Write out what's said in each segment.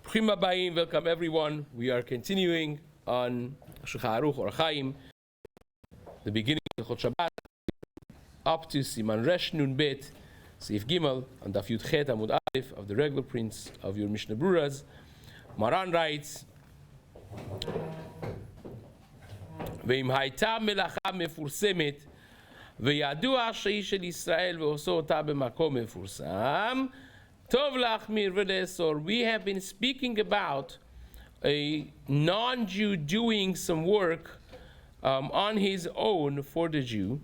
B'ruchim habayim, welcome everyone. We are continuing on Shulchan Aruch or Chaim, the beginning of Chot Shabbat, up to Siman Resh Nun Bet, Seif Gimel, and Daf Yud Chet Amud Aleph of the regular prints of your Mishna Beruras. Maran writes, Ve'im hayta melacha mefursemet, ve'yadua she'i shel Yisrael ve'oso ota b'makom mefursam, Tov lachmir v'le'esor. We have been speaking about a non-Jew doing some work on his own for the Jew.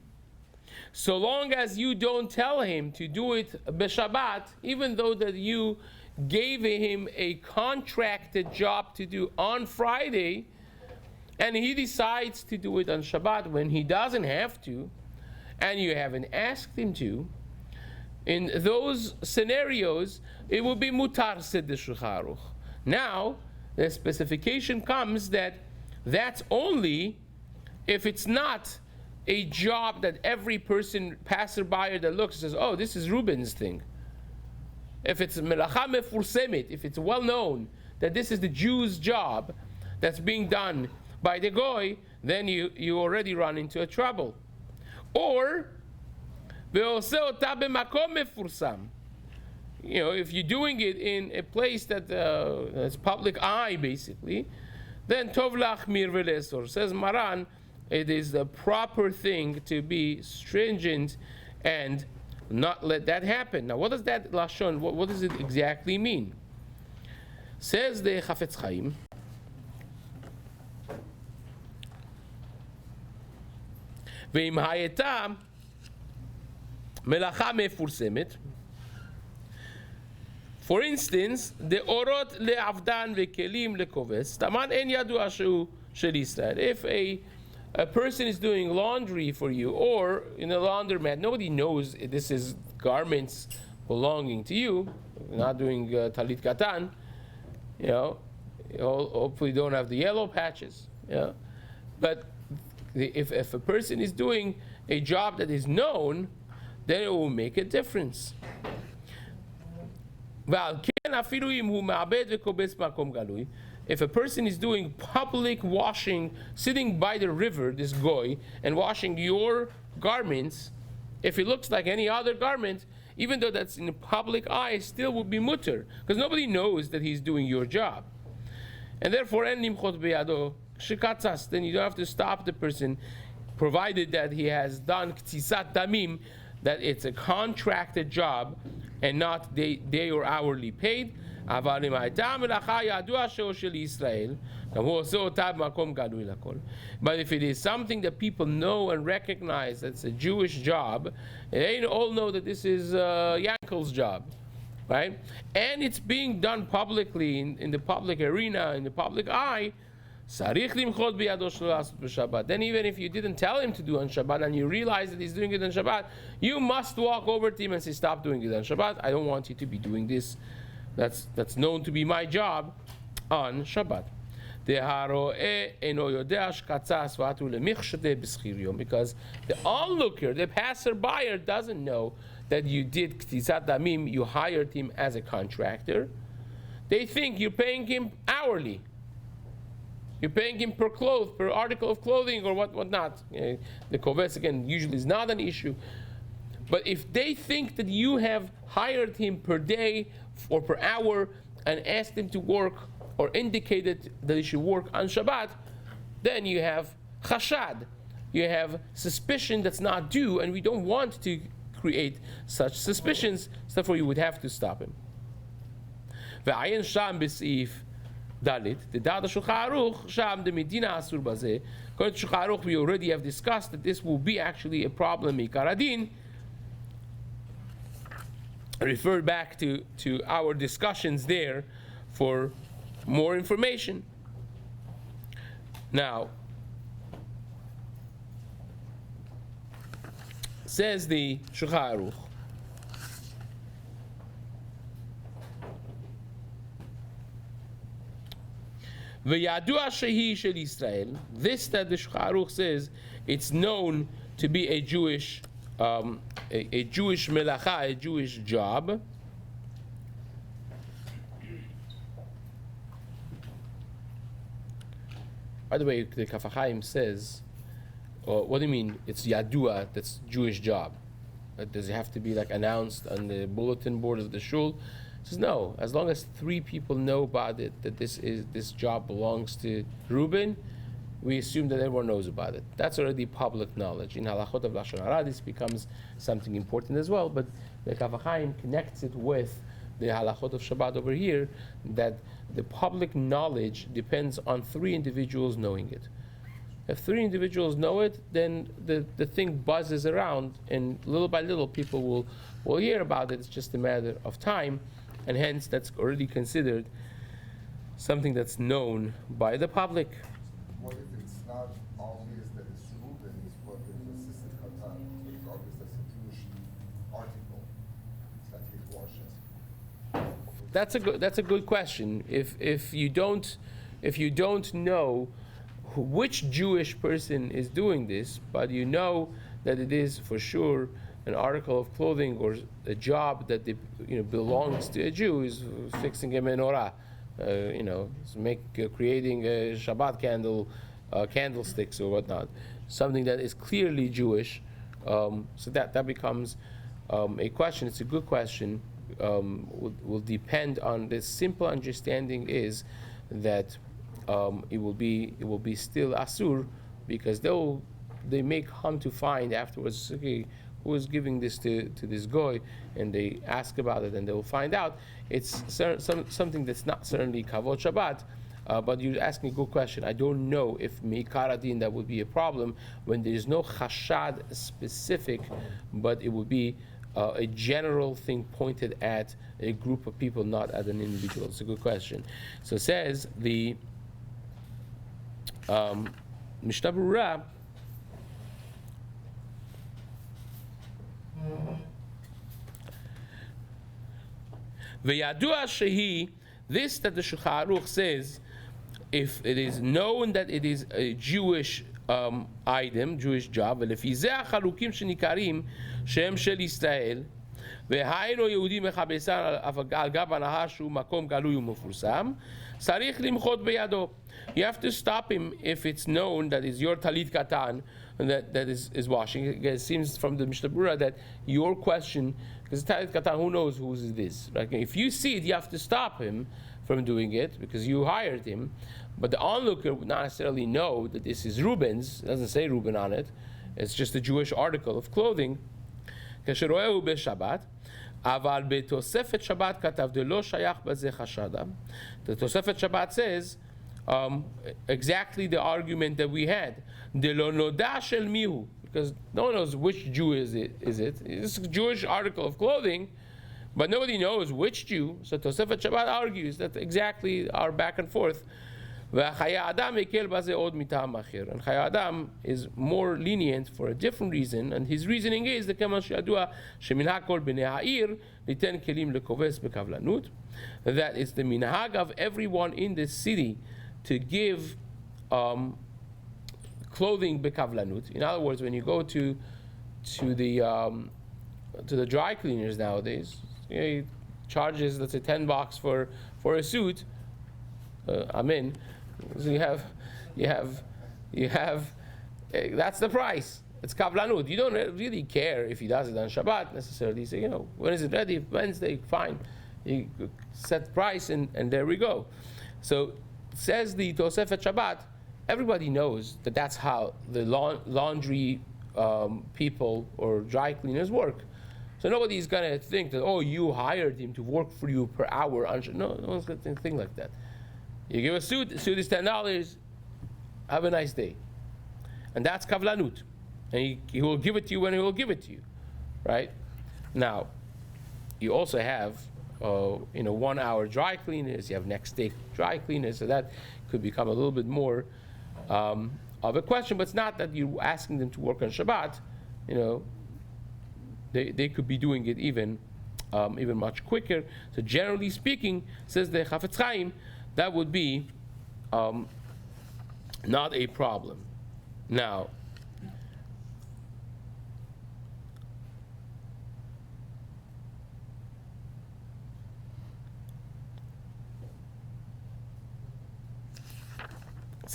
So long as you don't tell him to do it b'Shabbat, even though that you gave him a contracted job to do on Friday, and he decides to do it on Shabbat when he doesn't have to, and you haven't asked him to, in those scenarios, it will be mutar, said the Shulchan Aruch. Now, the specification comes that that's only if it's not a job that every person, passerby that looks, says, oh, this is Reuben's thing. If it's melacha mefursemet, if it's well known that this is the Jew's job that's being done by the goy, then you already run into a trouble. Or, if you're doing it in a place that's public eye, basically, then tov lachmir v'le'esor. Says Maran, it is the proper thing to be stringent and not let that happen. Now, what does that lashon? What does it exactly mean? Says the Chafetz Chaim, ve'im hayeta melacha mefursemet. For instance, the orot le'avdan ve'kelim le'koves taman en yadua shehu shel Yisrael. If a person is doing laundry for you, or in a laundromat, nobody knows this is garments belonging to you. You're not doing talit katan, hopefully you don't have the yellow patches. But if a person is doing a job that is known, then it will make a difference. If a person is doing public washing, sitting by the river, this goy, and washing your garments, if it looks like any other garment, even though that's in the public eye, still would be mutter, because nobody knows that he's doing your job. And therefore, then you don't have to stop the person, provided that he has done k'tisat damim, that it's a contracted job and not day or hourly paid. But if it is something that people know and recognize that's a Jewish job, they all know that this is Yankel's job, right? And it's being done publicly in the public arena, in the public eye. Then even if you didn't tell him to do on Shabbat and you realize that he's doing it on Shabbat, you must walk over to him and say, stop doing it on Shabbat. I don't want you to be doing this. That's known to be my job on Shabbat. Because the onlooker, the passerby, doesn't know that you did k'tisat damim, you hired him as a contractor. They think you're paying him hourly. You're paying him per article of clothing or whatnot. The kovetz, again, usually is not an issue. But if they think that you have hired him per day or per hour and asked him to work or indicated that he should work on Shabbat, then you have chashad. You have suspicion that's not due, and we don't want to create such suspicions, so therefore you would have to stop him. Ve'ayin sham b'seif Dalit, the Dada Shulchan Aruch, Sham the Medina Asur Bazeh. According to Shulchan Aruch, we already have discussed that this will be actually a problem in Karadin. Refer back to our discussions there for more information. Now, says the Shulchan Aruch, V'yadua shehi shel Yisrael. This that the Shulchan Aruch says, it's known to be a Jewish melacha, a Jewish job. By the way, the Kaf HaChaim says, what do you mean? It's Yadua, that's Jewish job. Does it have to be like announced on the bulletin board of the shul? He says no. As long as 3 people know about it, that this job belongs to Reuben, we assume that everyone knows about it. That's already public knowledge. In halachot of Lashon Hara, this becomes something important as well. But the Kaf HaChaim connects it with the halachot of Shabbat over here, that the public knowledge depends on 3 individuals knowing it. If 3 individuals know it, then the thing buzzes around, and little by little people will hear about it. It's just a matter of time, and hence that's already considered something that's known by the public. What if it's not obvious that it's Reuben, but it's assistant Katan? So it's obvious that's a Jewish article. It's not his washing. That's a good question. If you don't know which Jewish person is doing this, but you know that it is for sure an article of clothing or a job that belongs to a Jew, is fixing a menorah, creating a Shabbat candlesticks or whatnot, something that is clearly Jewish. So that becomes a question. It's a good question. Will depend on the simple understanding is that it will be still asur, because they may come to find afterwards, okay, who is giving this to this goy, and they ask about it, and they will find out it's something that's not certainly kavod Shabbat. But you're asking a good question. I don't know if meikar adin that would be a problem when there is no chashad specific, but it would be a general thing pointed at a group of people, not at an individual. It's a good question. So it says the Mishna Berura, V'yadua shehi, this that the Shulchan Aruch says, if it is known that it is a Jewish item, Jewish job, ולפי זה החלוקים שנקראים שהם של ישראל, והיינו יהודי מכבסן על גב הנהר שהוא מקום גלוי ומפורסם, צריך למחות בידו. You have to stop him if it's known that it's your talit katan that is washing. It seems from the Mishna Berura that your question, because talit katan, who knows whose it is? Right? If you see it, you have to stop him from doing it because you hired him. But the onlooker would not necessarily know that this is Reuben's. It doesn't say Reuben on it. It's just a Jewish article of clothing. כשרואה הוא בשבת, אבל בתוספת שבת כתב דלא שייך בזה חשדה. The תוספת שבת says exactly the argument that we had. דלא נודע של מיהו, because no one knows which Jew is it. It's a Jewish article of clothing, but nobody knows which Jew. So Tosefet Shabbat argues that exactly our back and forth. And Chaya Adam is more lenient for a different reason, and his reasoning is that it's the minhag of everyone in the city to give clothing bekavlanut. In other words, when you go to the dry cleaners nowadays, he charges, let's say, $10 for a suit. Amen. So you have that's the price. It's kavlanut. You don't really care if he does it on Shabbat necessarily. You say, when is it ready? Wednesday, fine. You set the price, and there we go. So says the Tosefet Shabbat, everybody knows that that's how the laundry people or dry cleaners work. So nobody's going to think that, you hired him to work for you per hour. No one's going to think like that. You give a suit, the suit is $10, have a nice day. And that's kavlanut. And he will give it to you when he will give it to you. Right? Now, you also have 1 hour dry cleaners, you have next day dry cleaners, so that could become a little bit more of a question, but it's not that you're asking them to work on Shabbat. They could be doing it even much quicker. So generally speaking, says the Chafetz Chaim, that would be not a problem. Now,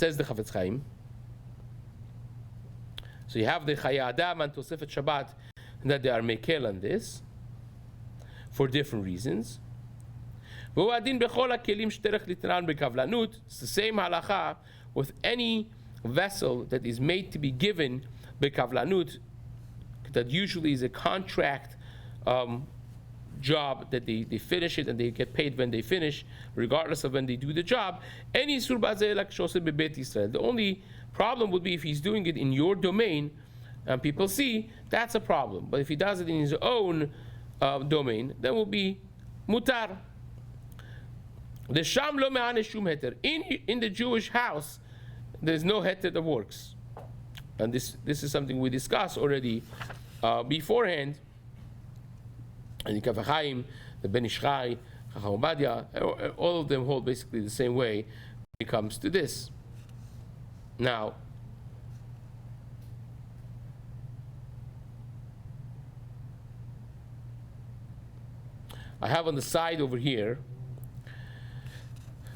Says the Chafetz Chaim. So you have the Chayei Adam and Tosefet Shabbat that they are mekel on this for different reasons. It's the same halacha with any vessel that is made to be given bekavlanut, that usually is a contract job that they finish it and they get paid when they finish, regardless of when they do the job. The only problem would be if he's doing it in your domain and people see, that's a problem. But if he does it in his own domain, then will be mutar. The sham lo me'ane shum heter. In the Jewish house, there's no heter that works. And this is something we discussed already beforehand. And the Kaf HaChaim, the Ben Ish Chai, Chacham Obadia, all of them hold basically the same way when it comes to this. Now, I have on the side over here,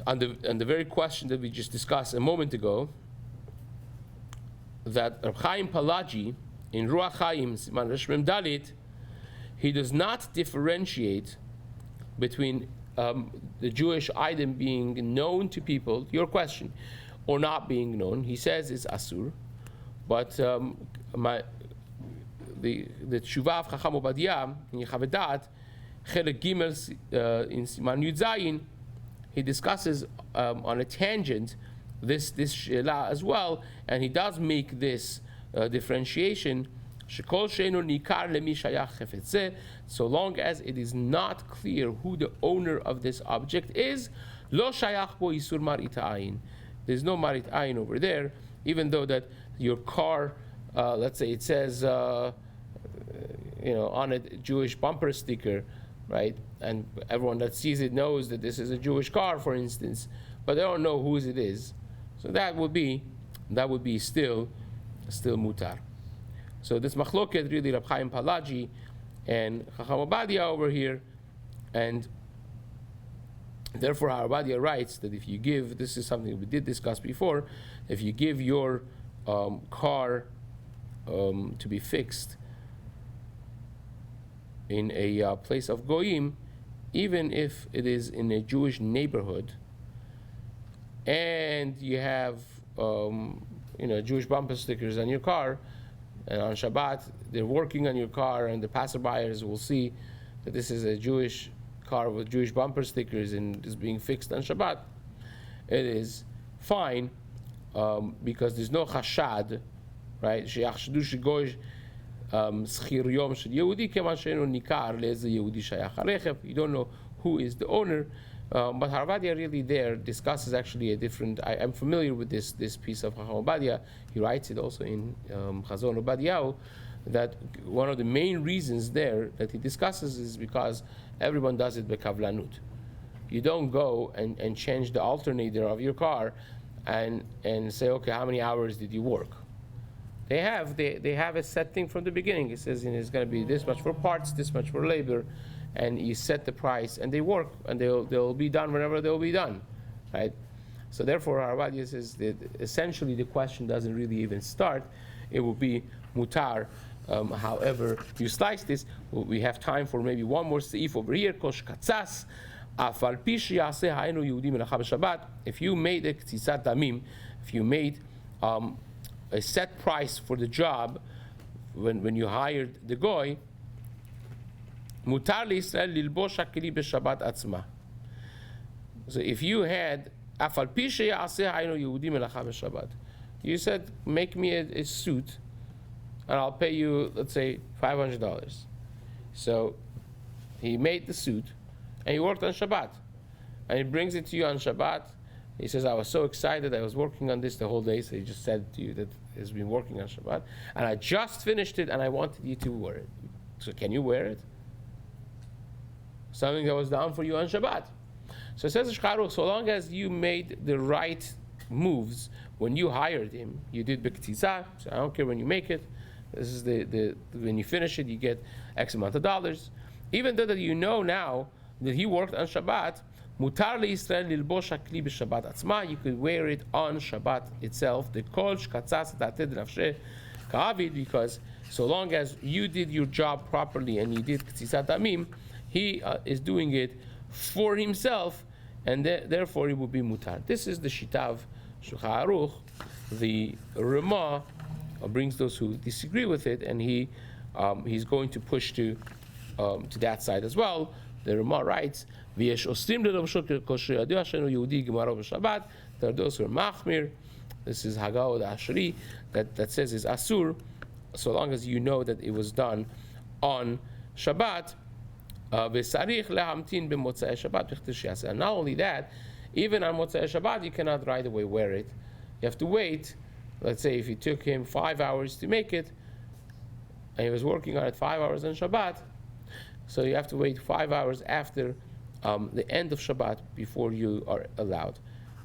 on the very question that we just discussed a moment ago, that Reb Chaim Palagi in Ruach Chaim Siman Resh Mem Dalit, he does not differentiate between the Jewish item being known to people, your question, or not being known. He says it's asur, but the Tshuva of Chacham Obadia in Yechavedat Chelek Gimel in Siman Yud Zayin, he discusses on a tangent this she'ela as well, and he does make this differentiation. So long as it is not clear who the owner of this object is, lo shayach bo isur marit ayin. There's no marit ayin over there, even though that your car, let's say it says, on a Jewish bumper sticker, right? And everyone that sees it knows that this is a Jewish car, for instance, but they don't know whose it is. So that would be still mutar. So this machloket really Reb Chaim Palagi and Chacham Obadia over here, and therefore Obadia writes that if you give, this is something we did discuss before, if you give your car to be fixed in a place of goyim, even if it is in a Jewish neighborhood, and you have Jewish bumper stickers on your car, and on Shabbat they're working on your car, and the passerbyers will see that this is a Jewish car with Jewish bumper stickers and is being fixed on Shabbat, it is fine because there's no chashad, right? You don't know who is the owner. But Obadia really there discusses actually a different. I'm familiar with this piece of Chacham Obadia. He writes it also in Chazon Obadiah, that one of the main reasons there that he discusses is because everyone does it bekavlanut. You don't go and change the alternator of your car and say, okay, how many hours did you work? They have a set thing from the beginning. It says it's going to be this much for parts, this much for labor, and you set the price, and they work, and they'll be done whenever they'll be done, right? So therefore, Obadia says that essentially the question doesn't really even start. It will be mutar. However, you slice this, we have time for maybe one more seif over here. Kosh katzas. If you made a ktsisat damim, if you made a set price for the job when you hired the goy, mutar liYisrael lilbosh hakeli b'Shabbat atzma. So if you had afal pi sheyaseh haynu Yehudi melacha b'Shabbat, you said make me a suit, and I'll pay you, let's say, $500. So he made the suit, and he worked on Shabbat, and he brings it to you on Shabbat. He says, I was so excited, I was working on this the whole day, so he just said to you that he's been working on Shabbat, and I just finished it, and I wanted you to wear it. So can you wear it? Something that was done for you on Shabbat. So it says Shcharuch, so long as you made the right moves when you hired him, you did b'ktzisa, so I don't care when you make it, this is the when you finish it, you get X amount of dollars. Even though that you know now that he worked on Shabbat, Mutar liYisrael lilbosh hakli b'Shabbat atzma. You could wear it on Shabbat itself. The kol shkatzas tated nafshe ka'avid, because so long as you did your job properly and you did k'tzisat damim, he is doing it for himself, and therefore it would be mutar. This is the shitav Shulchan Aruch. The Ramah brings those who disagree with it, and he's going to push to that side as well. The Ramah writes, "V'yesh osrim le'lobsho kosher yadu hashenu Yehudi gemara b'Shabbat." There are those who are machmir. This is Haggadah Asheri that says is asur, so long as you know that it was done on Shabbat. V'sarich lehamtin b'motzei Shabbat b'chtir she'aseh. And not only that, even on Motzei Shabbat you cannot right away wear it. You have to wait. Let's say if it took him 5 hours to make it, and he was working on it 5 hours on Shabbat, so you have to wait 5 hours after the end of Shabbat before you are allowed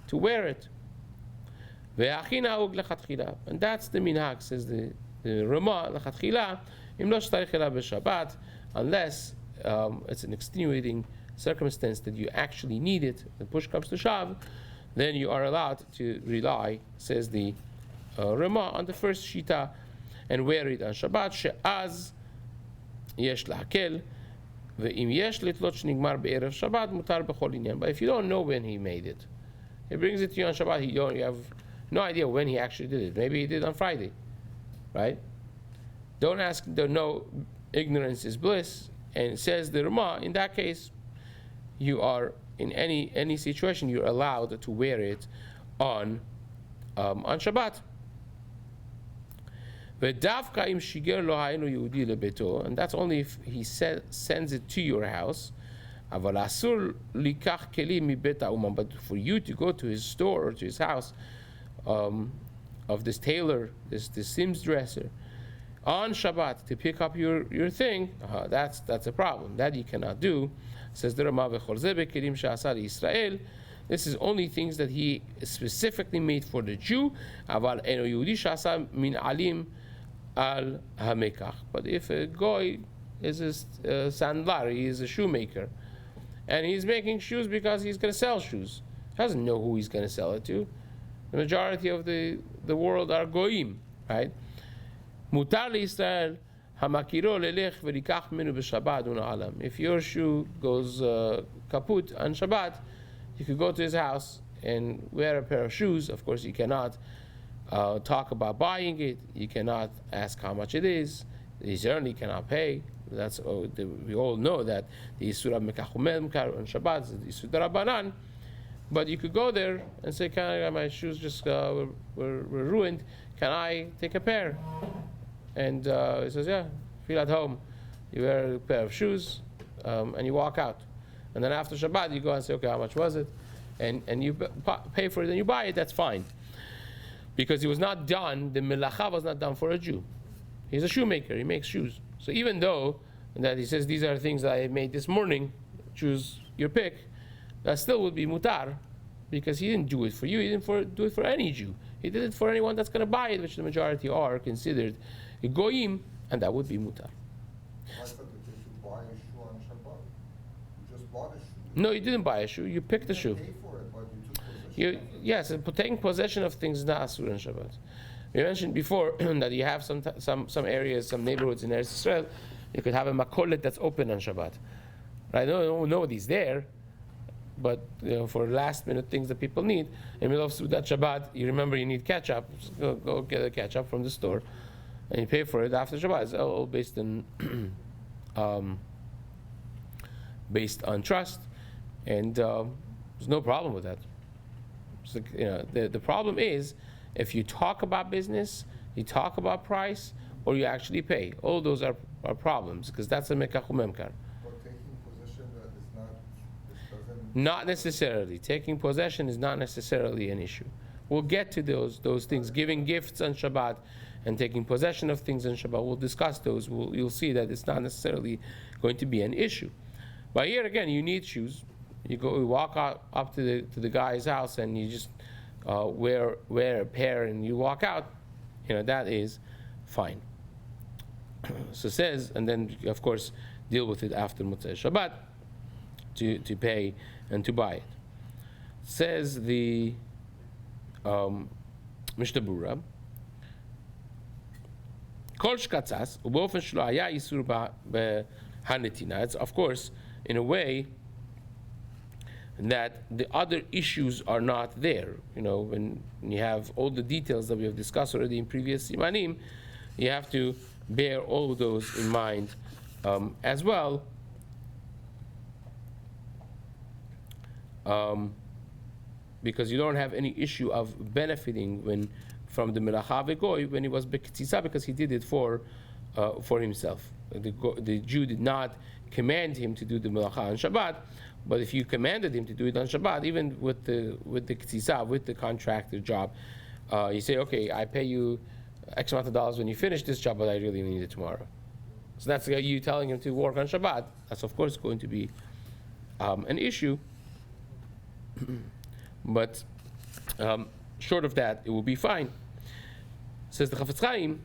to wear it. And that's the minhag, says the Ramah, unless it's an extenuating circumstance that you actually need it, the push comes to shove, then you are allowed to rely, says the Ramah, on the first shita and wear it on Shabbat. She'az yesh lahakel ve'im yesh litlot shnigmar be'erev Shabbat mutar b'chol inyan. But if you don't know when he made it, he brings it to you on Shabbat, you have no idea when he actually did it. Maybe he did on Friday, right? Don't ask, don't know, ignorance is bliss. And says the Ramah, in that case, you are, in any situation, you're allowed to wear it on Shabbat. And that's only if he sends it to your house. But for you to go to his store or to his house of this tailor, this seamdresser, on Shabbat to pick up your thing, that's a problem. That you cannot do. Says the Ramah, Israel. This is only things that he specifically made for the Jew. But if a guy is a sandlar, he is a shoemaker, and he's making shoes because he's going to sell shoes, he doesn't know who he's going to sell it to. The majority of the world are goyim, right? Mutar liYisrael hamakiro lelech v'rikach minu b'Shabbat una'alam. If your shoe goes kaput on Shabbat, you could go to his house and wear a pair of shoes. Of course, you cannot talk about buying it. You cannot ask how much it is. You certainly cannot pay. We all know that the Yisur HaMekachumem on Shabbat is the Yisur Darabanan. But you could go there and say, my shoes just were ruined. Can I take a pair? And he says, yeah, feel at home. You wear a pair of shoes and you walk out. And then after Shabbat, you go and say, okay, how much was it? And you pay for it and you buy it, that's fine. Because it was not done, the melacha was not done for a Jew. He's a shoemaker, he makes shoes. So even though that he says, these are things that I made this morning, choose your pick, that still would be mutar, because he didn't do it for you, he didn't do it for any Jew. He did it for anyone that's going to buy it, which the majority are considered a goyim, and that would be mutar. I said that if you buy a shoe on Shabbat, you just bought a shoe. No, you didn't buy a shoe, you picked the shoe. Pay for it, but you took possession. Yes, taking possession of things is not asur on Shabbat. We mentioned before that you have some areas, some neighborhoods in Eretz Yisrael, you could have a makolet that's open on Shabbat. Right? Nobody's there, but for last minute things that people need, in the middle of Sudat Shabbat, you remember you need ketchup, go get the ketchup from the store, and you pay for it after Shabbat. It's all based on trust, and there's no problem with that. So, the problem is if you talk about business, you talk about price, or you actually pay. All those are problems, because that's a mekach umemkar. But taking possession doesn't. Not necessarily. Taking possession is not necessarily an issue. We'll get to those things. Giving gifts on Shabbat and taking possession of things on Shabbat, we'll discuss those. You'll see that it's not necessarily going to be an issue. But here again, you need shoes. You walk up to the guy's house and you just wear a pair and you walk out. That is fine. So it says, and then of course deal with it after Motzei Shabbat to pay and to buy it. Says the Mishna Berura, Kol shkatzas ubofen shlo haya isur b'hanetina. It's of course in a way that the other issues are not there. You know, when you have all the details that we have discussed already in previous simanim, you have to bear all of those in mind as well. Because you don't have any issue of benefiting from the melacha v'goy when he was b'ktzisa, because he did it for himself. The Jew did not command him to do the melacha on Shabbat, but if you commanded him to do it on Shabbat, even with the ktzisa, with the contractor job, you say, okay, I pay you X amount of dollars when you finish this job, but I really need it tomorrow. So that's you telling him to work on Shabbat. That's of course going to be an issue. But short of that, it will be fine. Says the Chafetz Chaim,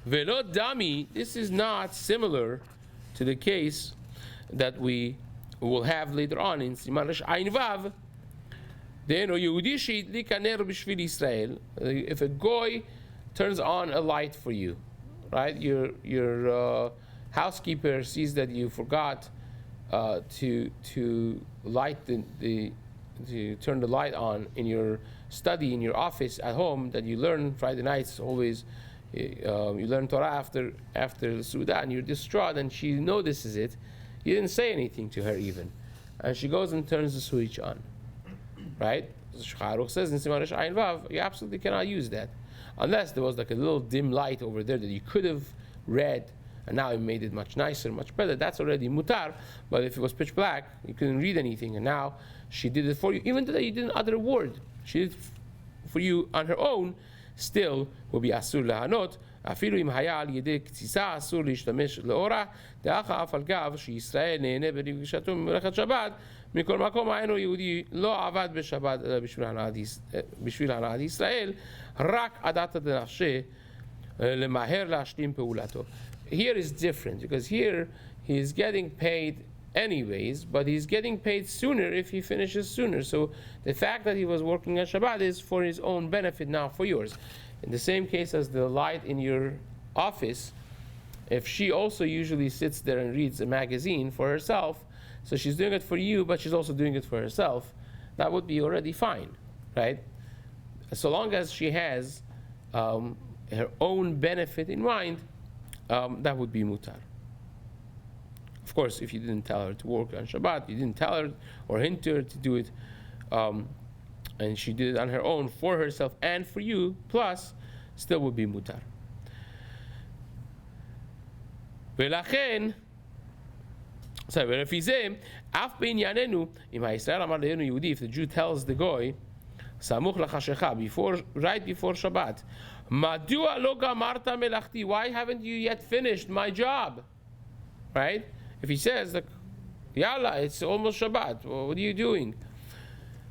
Velo dami, this is not similar to the case that we will have later on in Siman Ayin Vav. If a goy turns on a light for you, right? Your housekeeper sees that you forgot to light to turn the light on in your study, in your office at home, that you learn Friday nights always. You learn Torah after the Suda, and you're distraught, and she notices it. You didn't say anything to her even, and she goes and turns the switch on, right? Shcharuch says in Siman Ayin Vav, you absolutely cannot use that, unless there was like a little dim light over there that you could have read, and now it made it much nicer, much better. That's already mutar. But if it was pitch black, you couldn't read anything, and now she did it for you, even though you didn't utter a word. She did it for you on her own. Still will be asur lahanot. Afilu im haya al yedei ktzisa asur lishtamesh leora. De'acha af al gav sheYisrael nehene b'nifgishato b'melechat Shabbat. Mikol makom ha'eno Yehudi lo avad b'Shabbat b'shvil hana'at Yisrael. Rak adata denafshe lemaher lashlim peulato. Here is different, because here he is getting paid anyways, but he's getting paid sooner if he finishes sooner. So the fact that he was working on Shabbat is for his own benefit, not for yours. In the same case as the light in your office, if she also usually sits there and reads a magazine for herself, so she's doing it for you, but she's also doing it for herself, that would be already fine, right? So long as she has her own benefit in mind, that would be mutar. Of course, if you didn't tell her to work on Shabbat, you didn't tell her or hint her to do it, and she did it on her own for herself and for you, plus, still would be mutar. ולכן, ולפי זה, אף בענייננו, אם הישראל אמר לנו יהודי, if the Jew tells the goy, סמוך לחשיכה, right before Shabbat, מדוע לא גמרת מלאכתי? Why haven't you yet finished my job? Right? If he says, like, Yalla, it's almost Shabbat, well, what are you doing?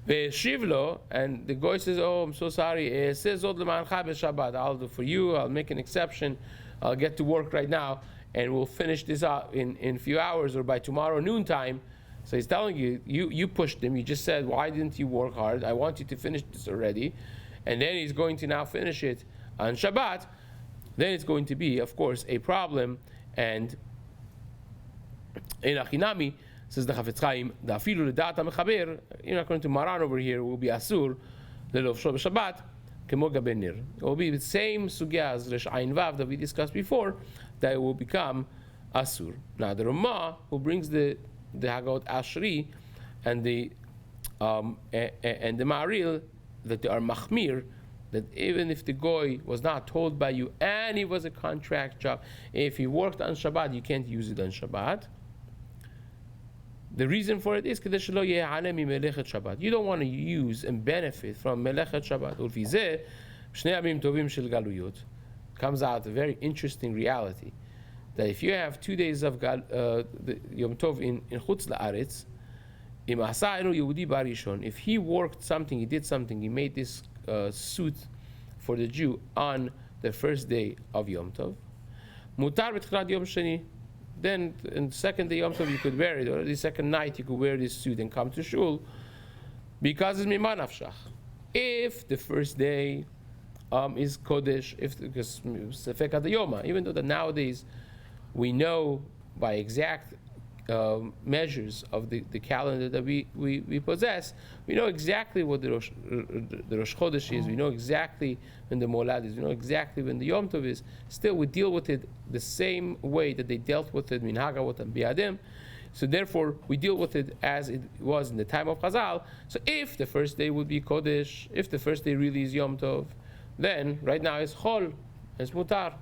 And the goy says, oh, I'm so sorry. I'll do for you, I'll make an exception, I'll get to work right now, and we'll finish this out in a few hours or by tomorrow noontime. So he's telling you, you pushed him, you just said, why didn't you work hard? I want you to finish this already. And then he's going to now finish it on Shabbat. Then it's going to be, of course, a problem. And in Achinami, says the Chafetz Chaim, the afilu ledat hamechaber, according to Maran over here, will be asur lelovsho b'Shabbat kemo gabe nir. It will be the same sugya as Resh Ayin Vav that we discussed before, that it will become asur. Now the Ramah, who brings the Hagot Ashri and the Ma'aril, that they are machmir, that even if the goy was not told by you and it was a contract job, if he worked on Shabbat, you can't use it on Shabbat. The reason for it is you don't want to use and benefit from melechet Shabbat. Comes out a very interesting reality, that if you have 2 days of Yom Tov in Chutz La'aretz, if he worked something, he did something, he made this suit for the Jew on the first day of Yom Tov, mutar b'tchilat Yom Sheni, then in the second day Yom Tov you could wear it, or the second night you could wear this suit and come to shul, because it's mimah nafshach. If the first day is kodesh, because sefek adayoma, even though that nowadays we know by exact measures of the calendar that we possess, we know exactly what the Rosh Chodesh is, we know exactly when the Molad is, we know exactly when the Yom Tov is. Still, we deal with it the same way that they dealt with it, Minhag Avot and Biadim. So therefore, we deal with it as it was in the time of Chazal. So if the first day would be Kodesh, if the first day really is Yom Tov, then right now it's Chol, it's Mutar.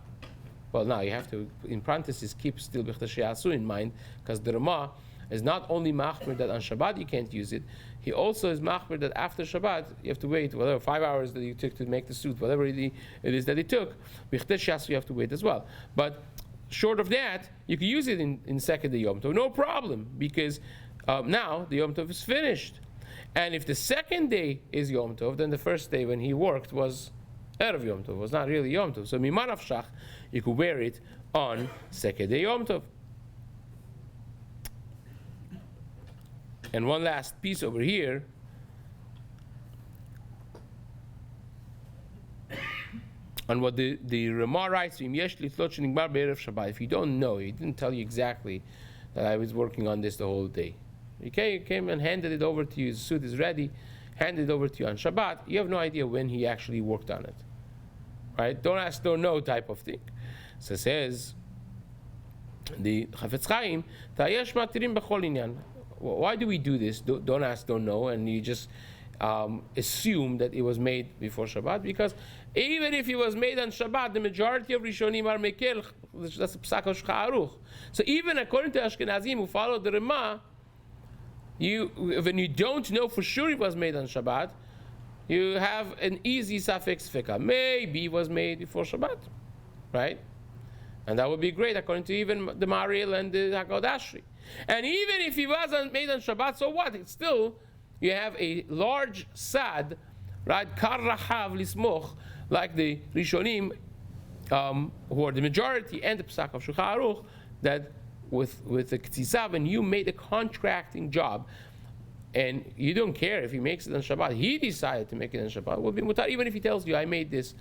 Well, now you have to, in parentheses, keep still B'chtashe Asu in mind, because the Rama is not only machmir that on Shabbat you can't use it, he also is machmir that after Shabbat you have to wait, whatever, 5 hours that you took to make the suit, whatever it is that it took, B'chtashe Asu you have to wait as well. But short of that, you can use it in second day Yom Tov, no problem, because now the Yom Tov is finished. And if the second day is Yom Tov, then the first day when he worked was Erev Yom Tov, was not really Yom Tov. So Mimah Nafshach, you could wear it on second day Yom Tov. And one last piece over here. On what the Ramah writes, if you don't know, he didn't tell you exactly that I was working on this the whole day. Okay, he came and handed it over to you, his suit is ready, handed it over to you on Shabbat, you have no idea when he actually worked on it. Right? Don't ask, don't know type of thing. So it says, the Chafetz Chaim, Tayesh matirim b'chol inyan. Why do we do this? Don't ask, don't know, and you just assume that it was made before Shabbat, because even if it was made on Shabbat, the majority of Rishonim are Mekel, that's a Psak of Shulchan Aruch. So even according to Ashkenazim who follow the Ramah, when you don't know for sure it was made on Shabbat, you have an easy suffix fika. Maybe it was made before Shabbat, right? And that would be great according to even the Maril and the Haggadah Ashri. And even if it wasn't made on Shabbat, so what? It's still, you have a large sad, right? Kar rahav lismoch, like the Rishonim, who are the majority, and the Psak of Shulchan Aruch, that with the Ktisa, when you made a contracting job, and you don't care if he makes it on Shabbat, he decided to make it on Shabbat, it will be mutar, even if he tells you, I made this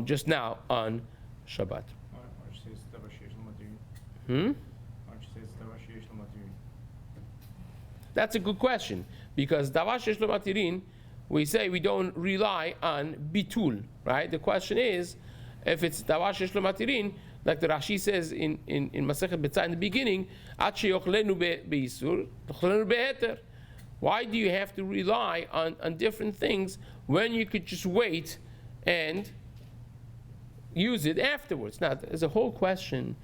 just now on Shabbat. That's a good question, because davar sheyesh lo matirin, we say we don't rely on bitul, right? The question is, if it's davar sheyesh lo matirin, like the Rashi says in Masechet Betzah in the beginning, ad sheyochlenu beisur, tochlenu beheter. Why do you have to rely on different things when you could just wait and use it afterwards? Now, there's a whole question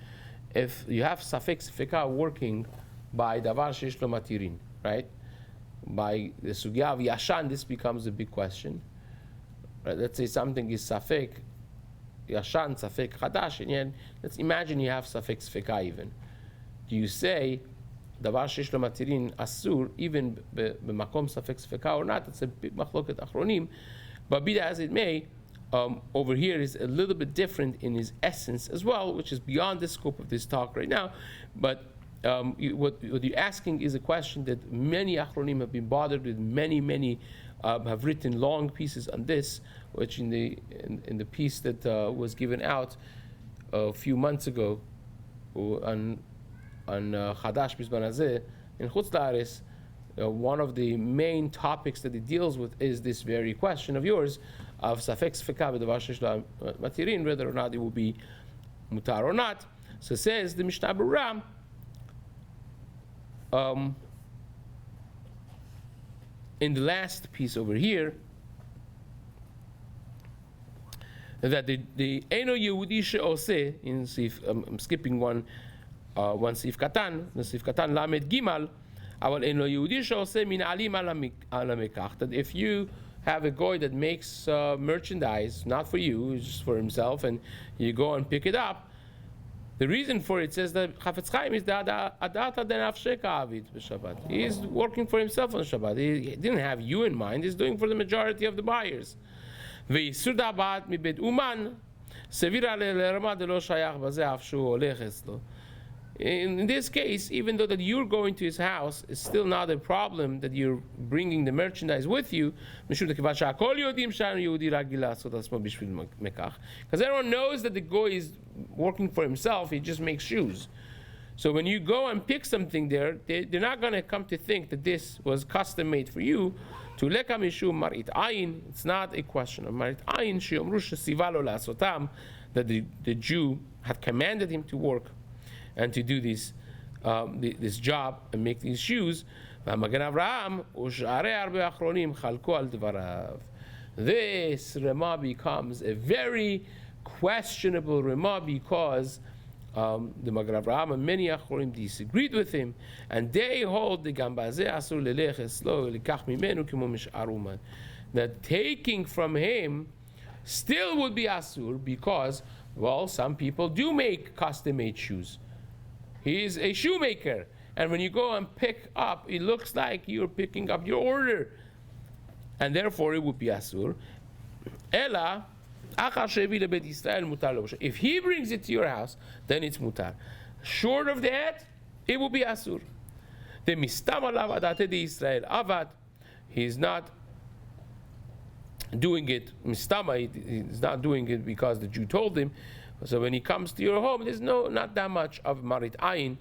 if you have suffix fika working by davar sheyesh lo matirin, right? By the sugya of yashan, this becomes a big question. Right? Let's say something is safek yashan, safek chadash, and let's imagine you have suffix fika even. Do you say davar sheyesh lo matirin asur even b'makom suffix fika or not? It's a big machloket achronim, but be that as it may, over here is a little bit different in his essence as well, which is beyond the scope of this talk right now. But what you're asking is a question that many achronim have been bothered with. Many have written long pieces on this, which in the piece that was given out a few months ago on Chadash Bizman Hazeh in Chutz La'aretz, one of the main topics that it deals with is this very question of yours of safek sfeka b'davar sheyesh lo matirin, whether or not it will be mutar or not. So it says the Mishna Berura, in the last piece over here, that the Eno Yehudi she'oseh in Seif, I'm skipping one Seif Katan, the Seif Katan Lamed Gimal, Aval Eno Yehudi she'oseh min alim ala mekach, that if you have a goy that makes merchandise, not for you, it's just for himself, and you go and pick it up, the reason for it says that Chafetz Chaim is that adata denafsheka avid b'Shabbat. He's working for himself on Shabbat. He didn't have you in mind. He's doing for the majority of the buyers. Ve'isur da'abat mibed uman sevira le'rama delo shayach bazeh afshu olech eslo. In this case, even though that you're going to his house, it's still not a problem that you're bringing the merchandise with you. Because everyone knows that the goy is working for himself, he just makes shoes. So when you go and pick something there, they're not going to come to think that this was custom made for you. It's not a question of marit ayin, that the Jew had commanded him to work and to do this job and make these shoes. This Rema becomes a very questionable Rema because the Magen Avraham and many Achorim disagreed with him, and they hold the Gambazeh Asur Lelech Eslo Likach Mimenu Kimo Mish'ar Uman, that taking from him still would be Asur because, well, some people do make custom-made shoes. He is a shoemaker, and when you go and pick up, it looks like you're picking up your order, and therefore it would be Asur. Ela, if he brings it to your house, then it's mutar. Short of that, it will be Asur. The mistam alav adate de Israel avad, he's not doing it, mistama, he's not doing it because the Jew told him. So when he comes to your home, there's not that much of marit ayin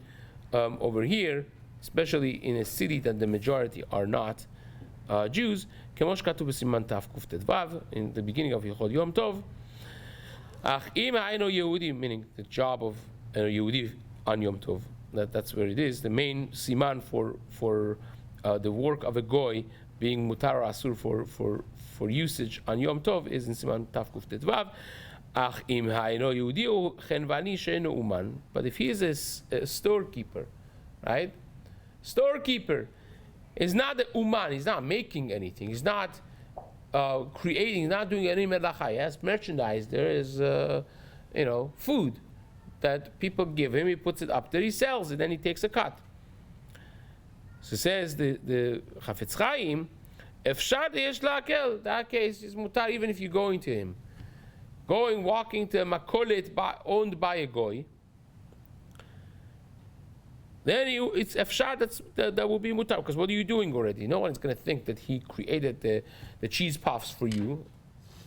over here, especially in a city that the majority are not Jews. Kemosh katuv b'siman taf kuf tetvav, in the beginning of Yichod Yom Tov. Ach im ha'eno Yehudi, meaning the job of a Yehudi on Yom Tov. That's where it is. The main siman for the work of a goy being mutar or asur for usage on Yom Tov is in siman taf kuf tetvav. Ach im ha'eno Yehudi chenvani she'eno uman. But if he is a storekeeper, right? Storekeeper is not the uman. He's not making anything. He's not creating. He's not doing any melacha. He has merchandise. There is, food that people give him. He puts it up there. He sells it. Then he takes a cut. So says the Chafetz Chaim, efshar yesh la'akel. That case is mutar even if you're going to him, walking to a makolet owned by a goy. Then it's efshar, that will be mutar, because what are you doing already? No one's going to think that he created the cheese puffs for you.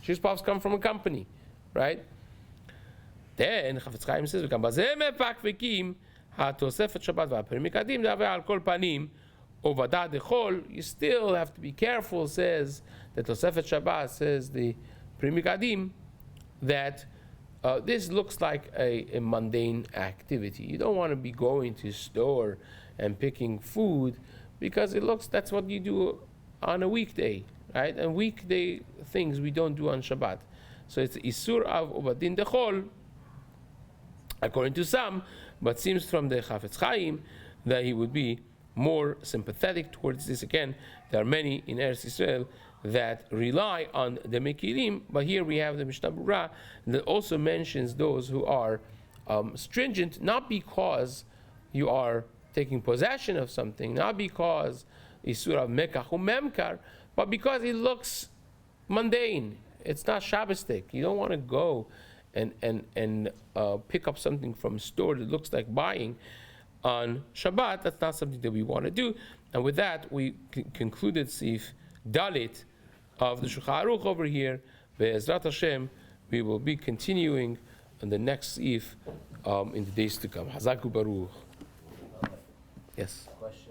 Cheese puffs come from a company, right? Then Chafetz Chaim says, you still have to be careful, says the Tosefet Shabbat, says the Primikadim, that this looks like a mundane activity. You don't want to be going to a store and picking food because that's what you do on a weekday, right? And weekday things we don't do on Shabbat. So it's Isur of Ubadin Dechol, according to some, but seems from the Chafetz Chaim that he would be more sympathetic towards this. Again, there are many in Eretz Yisrael that rely on the Mekilim, but here we have the Mishna Berura that also mentions those who are stringent, not because you are taking possession of something, not because Isur of Mekach Memkar, but because it looks mundane. It's not Shabbosdik. You don't want to go and pick up something from a store that looks like buying on Shabbat. That's not something that we want to do. And with that, we concluded Seif Dalit of the Shulchan Aruch over here. Be'ezrat Hashem, we will be continuing on the next Seif in the days to come. Hazaku Baruch. Yes. Question.